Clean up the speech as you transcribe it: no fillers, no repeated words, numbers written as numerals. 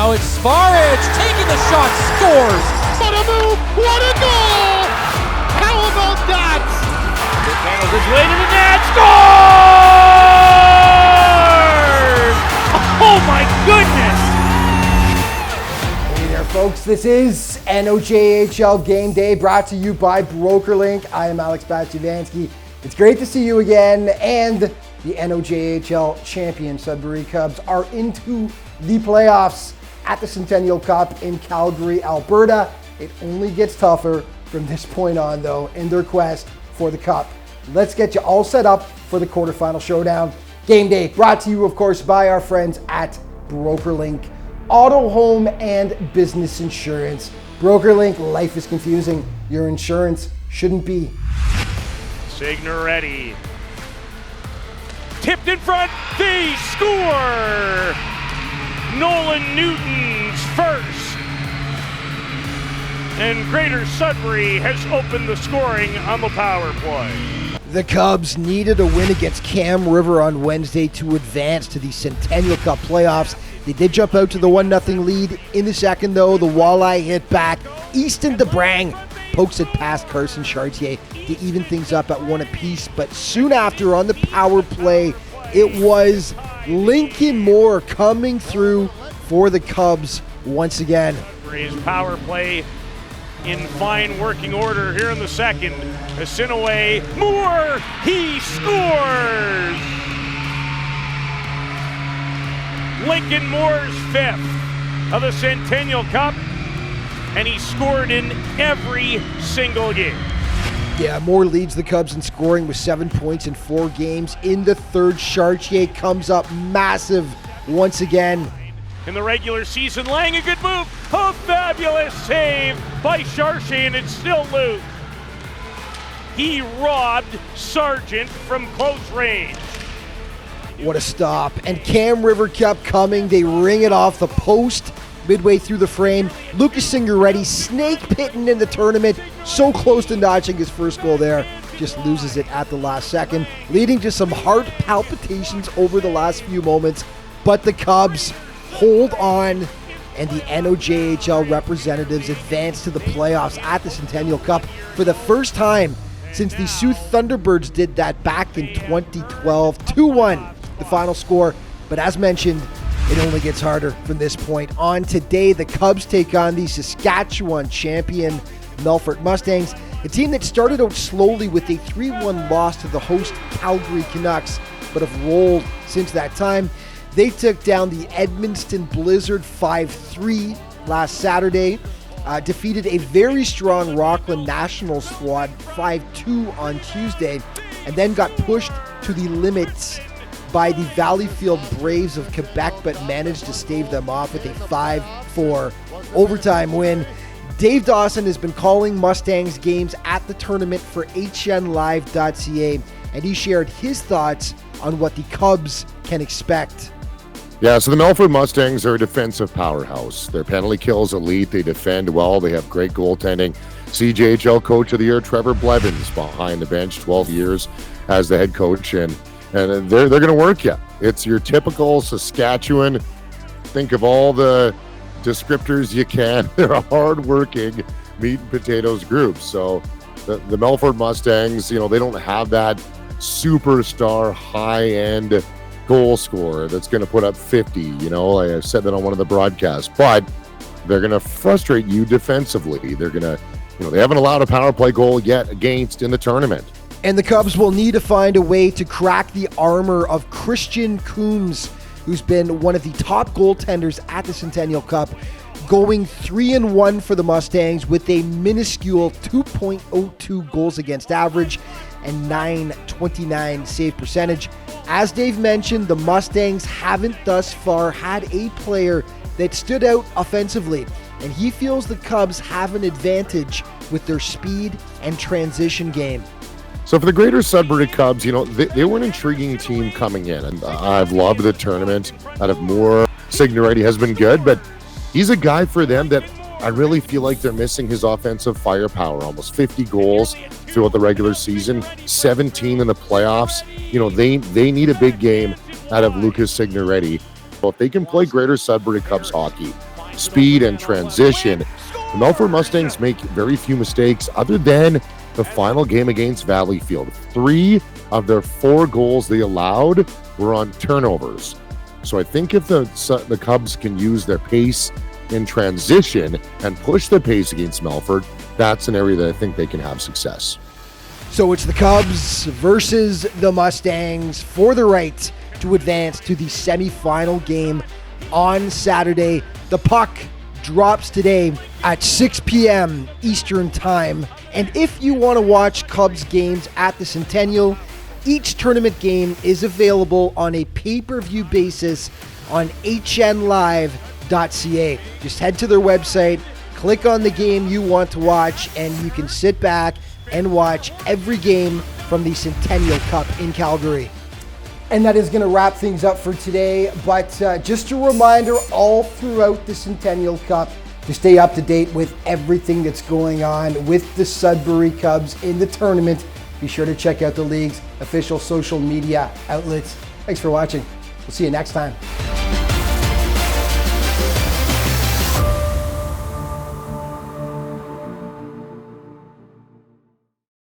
Now it's Sfarage taking the shot, scores! What a move! What a goal! How about that? It handles its way to the net, scores! Oh my goodness! Hey there folks, this is NOJHL Game Day brought to you by BrokerLink. I am Alex Bastyovanszky. It's great to see you again, and the NOJHL champion Sudbury Cubs are into the playoffs at the Centennial Cup in Calgary, Alberta. It only gets tougher from this point on, though, in their quest for the Cup. Let's get you all set up for the quarterfinal showdown. Game Day brought to you, of course, by our friends at BrokerLink. Auto, home, and business insurance. BrokerLink, life is confusing. Your insurance shouldn't be. Signoretti. Tipped in front, they score! Nolan Newton's first. And Greater Sudbury has opened the scoring on the power play. The Cubs needed a win against Cam River on Wednesday to advance to the Centennial Cup playoffs. They did jump out to the 1-0 lead. In the second, though, the walleye hit back. Easton DeBrang pokes it past Carson Chartier to even things up at 1 apiece. But soon after, on the power play, it was Lincoln Moore coming through for the Cubs once again. His power play in fine working order here in the second. Asinaway, Moore, he scores! Lincoln Moore's fifth of the Centennial Cup, and he scored in every single game. Yeah, Moore leads the Cubs in scoring with 7 points in 4 games. In the third, Chartier comes up massive once again. In the regular season, laying a good move. A fabulous save by Chartier, and it's still loose. He robbed Sargent from close range. What a stop. And Cam River kept coming. They ring it off the post midway through the frame. Lucas Signoretti snake pitting in the tournament. So close to notching his first goal there. Just loses it at the last second, leading to some heart palpitations over the last few moments. But the Cubs hold on, and the NOJHL representatives advance to the playoffs at the Centennial Cup for the first time since the Sioux Thunderbirds did that back in 2012. 2-1, the final score. But as mentioned, it only gets harder from this point on. Today, the Cubs take on the Saskatchewan champion Melfort Mustangs, a team that started out slowly with a 3-1 loss to the host Calgary Canucks, but have rolled since that time. They took down the Edmundston Blizzard 5-3 last Saturday, defeated a very strong Rockland National squad 5-2 on Tuesday, and then got pushed to the limits by the Valleyfield Braves of Quebec, but managed to stave them off with a 5-4 overtime win. Dave Dawson has been calling Mustangs games at the tournament for HNLive.ca, and he shared his thoughts on what the Cubs can expect. Yeah, so the Melfort Mustangs are a defensive powerhouse. Their penalty kill's elite. They defend well. They have great goaltending. CJHL Coach of the Year Trevor Blevins behind the bench, 12 years as the head coach, and they're going to work you. It's your typical Saskatchewan. Think of all the descriptors you can. They're a hard-working meat and potatoes group. So the Melfort Mustangs, they don't have that superstar high-end goal scorer that's going to put up 50. I said that on one of the broadcasts, but they're going to frustrate you defensively. They're going to, they haven't allowed a power play goal yet against in the tournament. And the Cubs will need to find a way to crack the armor of Christian Coombs, who's been one of the top goaltenders at the Centennial Cup, going 3-1 for the Mustangs with a minuscule 2.02 goals against average and .929 save percentage. As Dave mentioned, the Mustangs haven't thus far had a player that stood out offensively, and he feels the Cubs have an advantage with their speed and transition game. So for the Greater Sudbury Cubs, they were an intriguing team coming in, and I've loved the tournament. Out of Moore, Signoretti has been good, but he's a guy for them that I really feel like they're missing his offensive firepower. Almost 50 goals throughout the regular season, 17 in the playoffs. They need a big game out of Lucas Signoretti. Well, if they can play Greater Sudbury Cubs hockey, speed and transition. The Melfort Mustangs make very few mistakes other than the final game against Valleyfield. 3 of their 4 goals they allowed were on turnovers. So I think if the Cubs can use their pace in transition and push the pace against Melfort, that's an area that I think they can have success. So it's the Cubs versus the Mustangs for the right to advance to the semifinal game on Saturday. The puck drops today at 6 p.m. Eastern Time. And if you want to watch Cubs games at the Centennial, each tournament game is available on a pay-per-view basis on hnlive.ca. Just head to their website, click on the game you want to watch, and you can sit back and watch every game from the Centennial Cup in Calgary. And that is going to wrap things up for today. But just a reminder, all throughout the Centennial Cup, to stay up to date with everything that's going on with the Sudbury Cubs in the tournament, be sure to check out the league's official social media outlets. Thanks for watching. We'll see you next time.